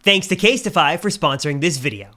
Thanks to Casetify for sponsoring this video.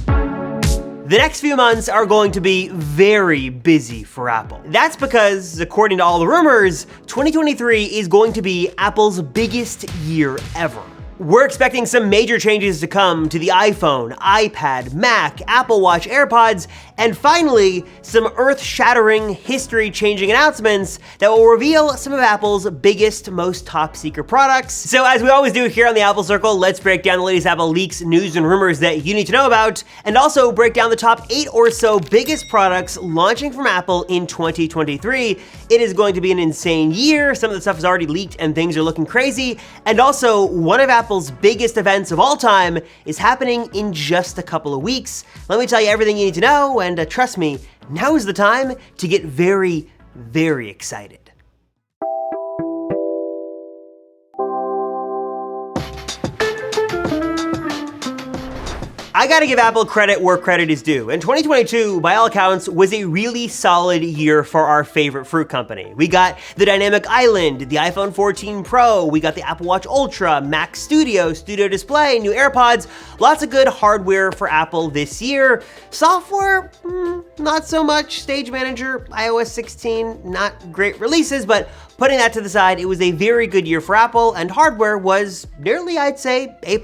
The next few months are going to be very busy for Apple. That's because, according to all the rumors, 2023 is going to be Apple's biggest year ever. We're expecting some major changes to come to the iPhone, iPad, Mac, Apple Watch, AirPods, and finally, some earth-shattering, history-changing announcements that will reveal some of Apple's biggest, most top-secret products. So as we always do here on the Apple Circle, let's break down the latest Apple leaks, news, and rumors that you need to know about, and also break down the top 8 or so biggest products launching from Apple in 2023. It is going to be an insane year. Some of the stuff is already leaked and things are looking crazy, and also one of Apple's biggest events of all time is happening in just a couple of weeks. Let me tell you everything you need to know, and trust me, now is the time to get very, very excited. I gotta give Apple credit where credit is due, and 2022, by all accounts, was a really solid year for our favorite fruit company. We got the Dynamic Island, the iPhone 14 Pro, we got the Apple Watch Ultra, Mac Studio, Studio Display, new AirPods, lots of good hardware for Apple this year. Software, not so much. Stage Manager, iOS 16, not great releases, but putting that to the side, it was a very good year for Apple, and hardware was nearly, I'd say, A+.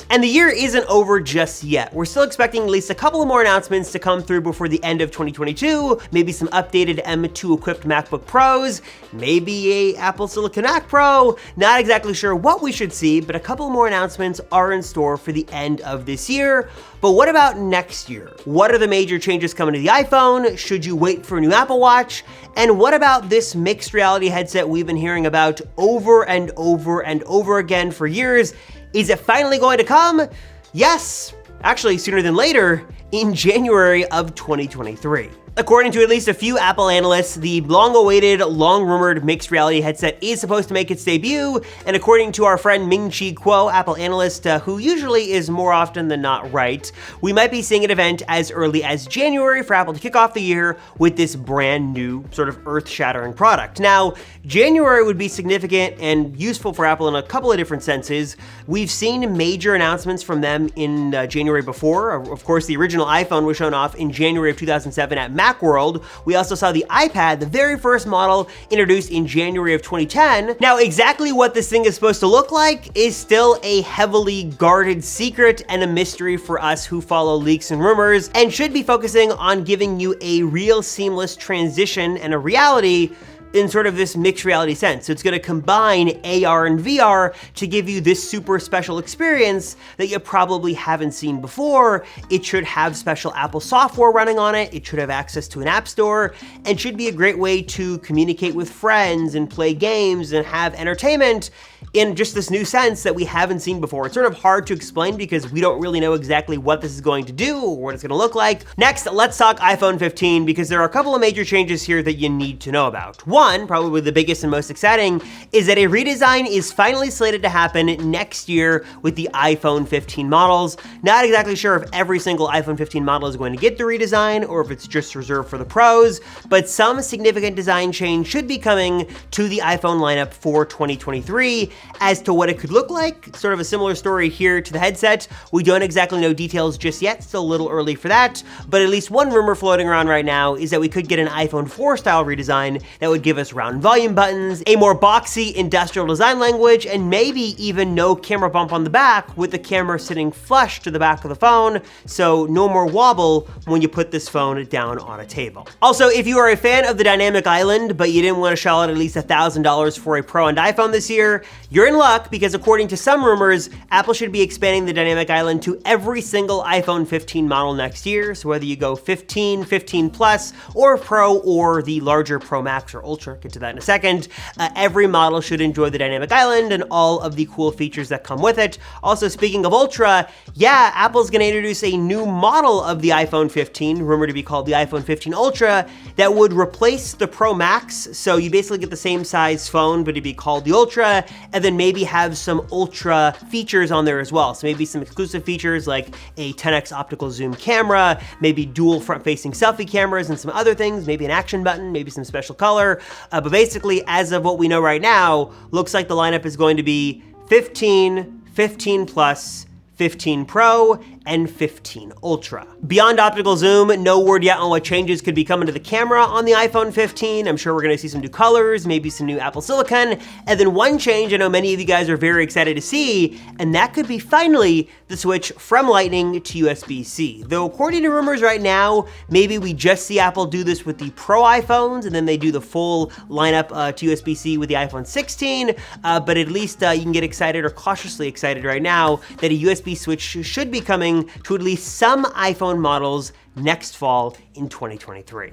And the year isn't over just yet. We're still expecting at least a couple of more announcements to come through before the end of 2022, maybe some updated M2 equipped MacBook Pros, maybe a Apple Silicon Mac Pro. Not exactly sure what we should see, but a couple more announcements are in store for the end of this year. But what about next year? What are the major changes coming to the iPhone? Should you wait for a new Apple Watch? And what about this mixed reality headset we've been hearing about over and over and over again for years? Is it finally going to come? Yes, actually sooner than later, in January of 2023. According to at least a few Apple analysts, the long-awaited, long-rumored mixed reality headset is supposed to make its debut, and according to our friend Ming-Chi Kuo, Apple analyst, who usually is more often than not right, we might be seeing an event as early as January for Apple to kick off the year with this brand new, sort of earth-shattering product. Now, January would be significant and useful for Apple in a couple of different senses. We've seen major announcements from them in January before. Of course, the original iPhone was shown off in January of 2007 at Macworld. We also saw the iPad, the very first model, introduced in January of 2010. Now, exactly what this thing is supposed to look like is still a heavily guarded secret and a mystery for us who follow leaks and rumors, and should be focusing on giving you a real seamless transition and a reality in sort of this mixed reality sense. So it's gonna combine AR and VR to give you this super special experience that you probably haven't seen before. It should have special Apple software running on it. It should have access to an app store, and should be a great way to communicate with friends and play games and have entertainment in just this new sense that we haven't seen before. It's sort of hard to explain because we don't really know exactly what this is going to do or what it's gonna look like. Next, let's talk iPhone 15, because there are a couple of major changes here that you need to know about. One, probably the biggest and most exciting, is that a redesign is finally slated to happen next year with the iPhone 15 models. Not exactly sure if every single iPhone 15 model is going to get the redesign or if it's just reserved for the pros, but some significant design change should be coming to the iPhone lineup for 2023. As to what it could look like, sort of a similar story here to the headset. We don't exactly know details just yet, still a little early for that, but at least one rumor floating around right now is that we could get an iPhone 4 style redesign that would give us round volume buttons, a more boxy industrial design language, and maybe even no camera bump on the back with the camera sitting flush to the back of the phone, so no more wobble when you put this phone down on a table. Also, if you are a fan of the Dynamic Island, but you didn't want to shell out at least $1,000 for a Pro and iPhone this year, you're in luck, because according to some rumors, Apple should be expanding the Dynamic Island to every single iPhone 15 model next year. So whether you go 15, 15 Plus, or Pro, or the larger Pro Max or Ultra, get to that in a second, every model should enjoy the Dynamic Island and all of the cool features that come with it. Also, speaking of Ultra, yeah, Apple's gonna introduce a new model of the iPhone 15, rumored to be called the iPhone 15 Ultra, that would replace the Pro Max. So you basically get the same size phone, but it'd be called the Ultra, and then maybe have some Ultra features on there as well. So maybe some exclusive features like a 10x optical zoom camera, maybe dual front-facing selfie cameras and some other things, maybe an action button, maybe some special color. But basically, as of what we know right now, looks like the lineup is going to be 15, 15 Plus, 15 Pro, and 15 Ultra. Beyond optical zoom, no word yet on what changes could be coming to the camera on the iPhone 15. I'm sure we're gonna see some new colors, maybe some new Apple Silicon, and then one change I know many of you guys are very excited to see, and that could be finally the switch from Lightning to USB-C. Though according to rumors right now, maybe we just see Apple do this with the Pro iPhones, and then they do the full lineup to USB-C with the iPhone 16, but at least you can get excited or cautiously excited right now that a USB switch should be coming to at least some iPhone models next fall in 2023.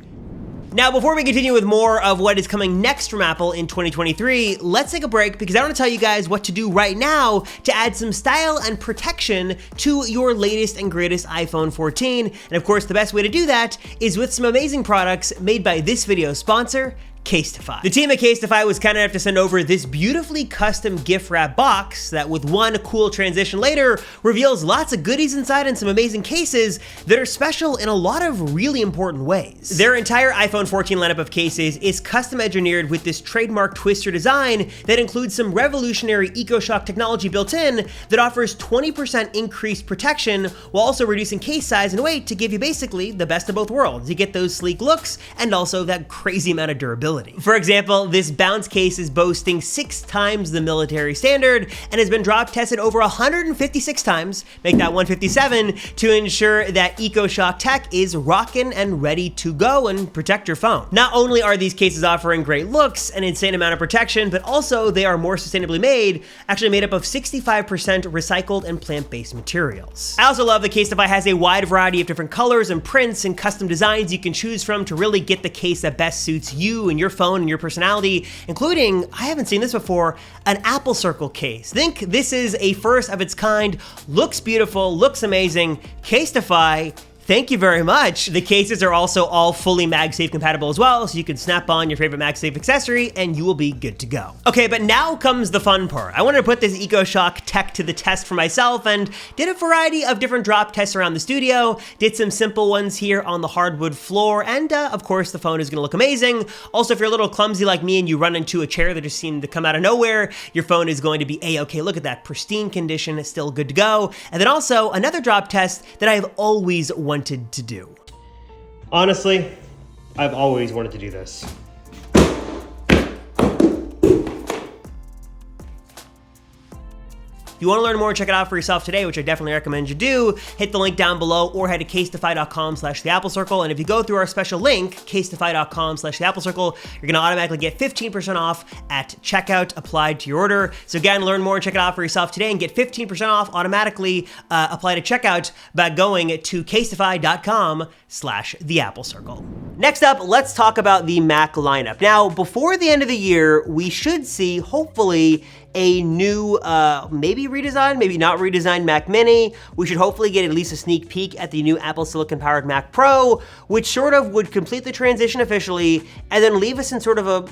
Now, before we continue with more of what is coming next from Apple in 2023, let's take a break because I want to tell you guys what to do right now to add some style and protection to your latest and greatest iPhone 14. And of course, the best way to do that is with some amazing products made by this video's sponsor, Casetify. The team at Casetify was kind enough to send over this beautifully custom gift wrap box that with one cool transition later reveals lots of goodies inside and some amazing cases that are special in a lot of really important ways. Their entire iPhone 14 lineup of cases is custom engineered with this trademark twister design that includes some revolutionary EcoShock technology built in that offers 20% increased protection while also reducing case size and weight to give you basically the best of both worlds. You get those sleek looks and also that crazy amount of durability. For example, this bounce case is boasting 6 times the military standard and has been drop tested over 156 times, make that 157, to ensure that EcoShock tech is rockin' and ready to go and protect your phone. Not only are these cases offering great looks, an insane amount of protection, but also they are more sustainably made, actually made up of 65% recycled and plant-based materials. I also love that Casetify has a wide variety of different colors and prints and custom designs you can choose from to really get the case that best suits you and your phone and your personality, including, I haven't seen this before, an Apple Circle case. Think this is a first of its kind, looks beautiful, looks amazing. Casetify, thank you very much. The cases are also all fully MagSafe compatible as well, so you can snap on your favorite MagSafe accessory and you will be good to go. Okay, but now comes the fun part. I wanted to put this EcoShock tech to the test for myself and did a variety of different drop tests around the studio, did some simple ones here on the hardwood floor, and of course the phone is gonna look amazing. Also, if you're a little clumsy like me and you run into a chair that just seemed to come out of nowhere, your phone is going to be A-okay. Look at that, pristine condition, it's still good to go. And then also another drop test that I have always wanted to do. Honestly, I've always wanted to do this. If you want to learn more and check it out for yourself today, which I definitely recommend you do, hit the link down below or head to casetify.com/theapplecircle. And if you go through our special link, casetify.com/theapplecircle, you're going to automatically get 15% off at checkout applied to your order. So again, learn more and check it out for yourself today and get 15% off automatically applied at checkout by going to casetify.com/theapplecircle. Next up, let's talk about the Mac lineup. Now, before the end of the year, we should see, hopefully, a new, maybe redesigned, maybe not redesigned Mac Mini. We should hopefully get at least a sneak peek at the new Apple Silicon powered Mac Pro, which sort of would complete the transition officially and then leave us in sort of a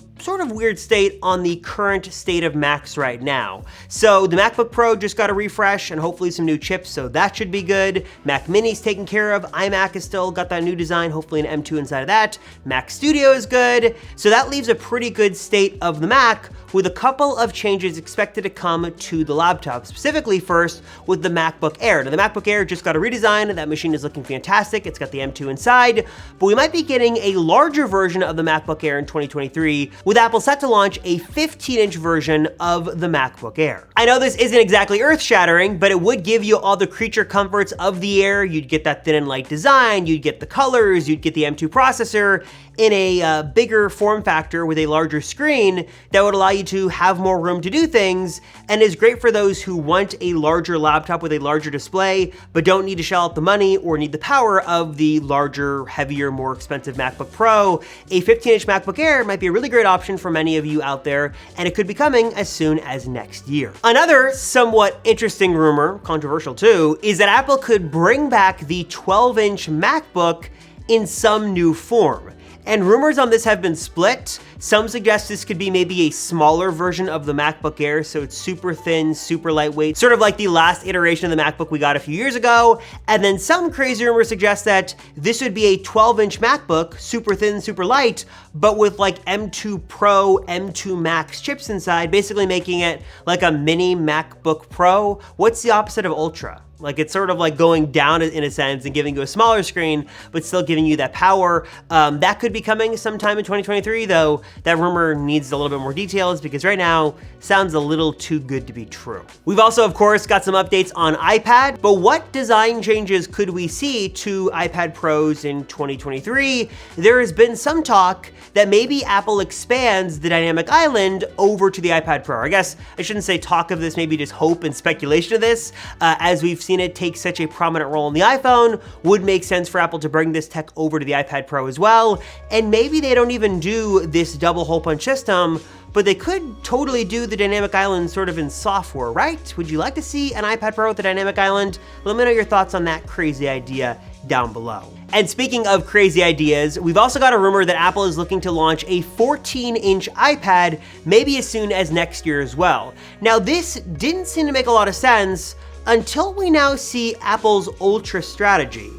weird state on the current state of Macs right now. So the MacBook Pro just got a refresh and hopefully some new chips, so that should be good. Mac Mini's taken care of. iMac has still got that new design, hopefully an M2 inside of that. Mac Studio is good. So that leaves a pretty good state of the Mac, with a couple of changes expected to come to the laptop, specifically first with the MacBook Air. Now the MacBook Air just got a redesign, that machine is looking fantastic, it's got the M2 inside, but we might be getting a larger version of the MacBook Air in 2023, with Apple set to launch a 15-inch version of the MacBook Air. I know this isn't exactly earth-shattering, but it would give you all the creature comforts of the Air. You'd get that thin and light design, you'd get the colors, you'd get the M2 processor, in a bigger form factor with a larger screen that would allow you to have more room to do things, and is great for those who want a larger laptop with a larger display, but don't need to shell out the money or need the power of the larger, heavier, more expensive MacBook Pro. A 15-inch MacBook Air might be a really great option for many of you out there, and it could be coming as soon as next year. Another somewhat interesting rumor, controversial too, is that Apple could bring back the 12-inch MacBook in some new form. And rumors on this have been split. Some suggest this could be maybe a smaller version of the MacBook Air, so it's super thin, super lightweight, sort of like the last iteration of the MacBook we got a few years ago. And then some crazy rumors suggest that this would be a 12-inch MacBook, super thin, super light, but with like M2 Pro, M2 Max chips inside, basically making it like a mini MacBook Pro. What's the opposite of Ultra? Like it's sort of like going down in a sense and giving you a smaller screen, but still giving you that power. That could be coming sometime in 2023, though that rumor needs a little bit more details because right now sounds a little too good to be true. We've also, of course, got some updates on iPad, but what design changes could we see to iPad Pros in 2023? There has been some talk that maybe Apple expands the dynamic island over to the iPad Pro. I guess I shouldn't say talk of this, maybe just hope and speculation of this. As we've seen it take such a prominent role in the iPhone, would make sense for Apple to bring this tech over to the iPad Pro as well. And maybe they don't even do this double hole punch system, but they could totally do the dynamic island sort of in software, right? Would you like to see an iPad Pro with the dynamic island? Let me know your thoughts on that crazy idea down below. And speaking of crazy ideas, we've also got a rumor that Apple is looking to launch a 14-inch iPad maybe as soon as next year as well. Now this didn't seem to make a lot of sense until we now see Apple's Ultra strategy.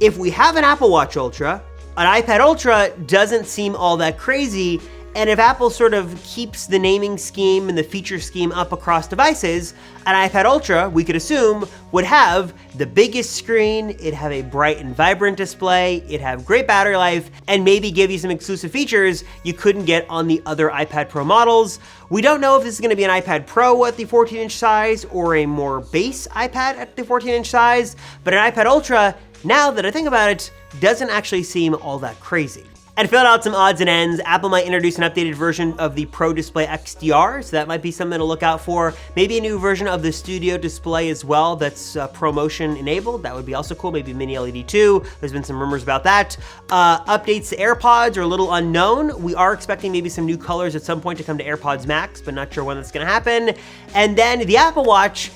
If we have an Apple Watch Ultra, an iPad Ultra doesn't seem all that crazy. And if Apple sort of keeps the naming scheme and the feature scheme up across devices, an iPad Ultra, we could assume, would have the biggest screen, it'd have a bright and vibrant display, it'd have great battery life, and maybe give you some exclusive features you couldn't get on the other iPad Pro models. We don't know if this is gonna be an iPad Pro at the 14-inch size or a more base iPad at the 14-inch size, but an iPad Ultra, now that I think about it, doesn't actually seem all that crazy. And filled out some odds and ends, Apple might introduce an updated version of the Pro Display XDR, so that might be something to look out for. Maybe a new version of the Studio Display as well that's ProMotion enabled. That would be also cool, maybe Mini LED 2. There's been some rumors about that. Updates to AirPods are a little unknown. We are expecting maybe some new colors at some point to come to AirPods Max, but not sure when that's gonna happen. And then the Apple Watch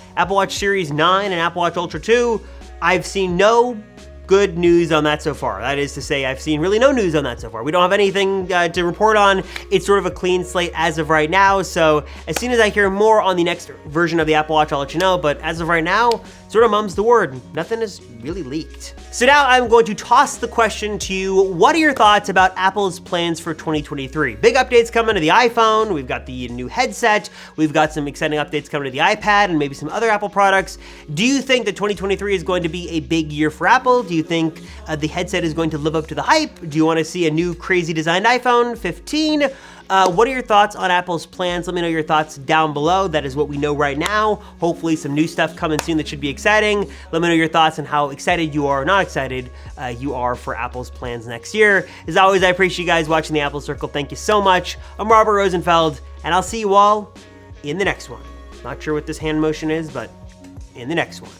Series 9 and Apple Watch Ultra 2, I've seen no good news on that so far. That is to say, I've seen really no news on that so far. We don't have anything to report on. It's sort of a clean slate as of right now. So as soon as I hear more on the next version of the Apple Watch, I'll let you know. But as of right now, sort of mum's the word. Nothing is really leaked. So now I'm going to toss the question to you. What are your thoughts about Apple's plans for 2023? Big updates coming to the iPhone. We've got the new headset. We've got some exciting updates coming to the iPad and maybe some other Apple products. Do you think that 2023 is going to be a big year for Apple? Do you think the headset is going to live up to the hype? Do you want to see a new crazy designed iPhone 15? What are your thoughts on Apple's plans? Let me know your thoughts down below. That is what we know right now. Hopefully some new stuff coming soon that should be exciting. Let me know your thoughts on how excited you are or not excited you are for Apple's plans next year. As always, I appreciate you guys watching the Apple Circle. Thank you so much. I'm Robert Rosenfeld, and I'll see you all in the next one. Not sure what this hand motion is, but in the next one.